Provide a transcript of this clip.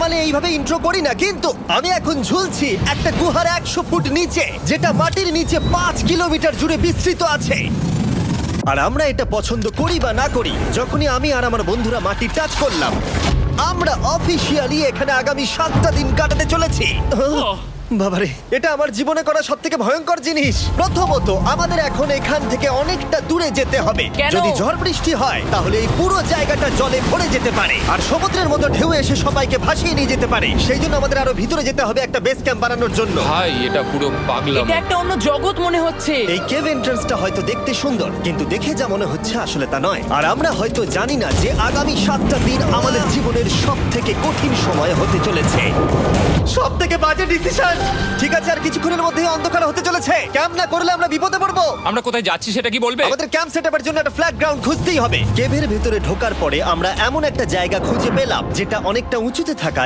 Normally এইভাবে intro করি না, কিন্তু আমি এখন ঝুলছি একটা গুহার 100 ফুট নিচে, যেটা মাটির নিচে 5 কিলোমিটার জুড়ে বিস্তৃত আছে। আর আমরা এটা পছন্দ করি বা না করি, যখনই আমি আর আমার বন্ধুরা মাটি টাচ করলাম, আমরা অফিসিয়ালি এখানে আগামী 7টা দিন কাটাতে চলেছি। বাবারে, এটা আমার জীবনে করা সবথেকে ভয়ঙ্কর জিনিস। প্রথমত, আমাদের এখন এখান থেকে অনেকটা দূরে যেতে হবে। কেন? যদি ঝড় বৃষ্টি হয় তাহলে এই পুরো জায়গাটা জলে ভরে যেতে পারে, আর সমুদ্রের মতো ঢেউ এসে সবাইকে ভাসিয়ে নিয়ে যেতে পারে। সেই জন্য আমাদের আরো ভিতরে যেতে হবে একটা বেস ক্যাম্প বানানোর জন্য। ভাই এটা পুরো পাগলাম। এটা একটা অন্য জগৎ মনে হচ্ছে। এই কেভ এন্ট্রান্সটা হয়তো দেখতে সুন্দর, কিন্তু দেখে যা মনে হচ্ছে আসলে তা নয়। আর আমরা হয়তো জানি না যে আগামী 7টা দিন আমাদের জীবনের সব থেকে কঠিন সময় হতে চলেছে। সব থেকে বাজে ডিসিশন। ঠিক আছে, আর কিছুক্ষণের মধ্যেই অন্ধকার হতে চলেছে। ক্যাম্প না করলে আমরা বিপদে পড়বো। আমরা কোথায় যাচ্ছি সেটা কি বলবে? আমাদের ক্যাম্প সেটআপের জন্য একটা ফ্ল্যাট গ্রাউন্ড খুঁজতেই হবে। কেভের ভেতরে ঢোকার পরে আমরা এমন একটা জায়গা খুঁজে পেলাম যেটা অনেকটা উঁচুতে থাকা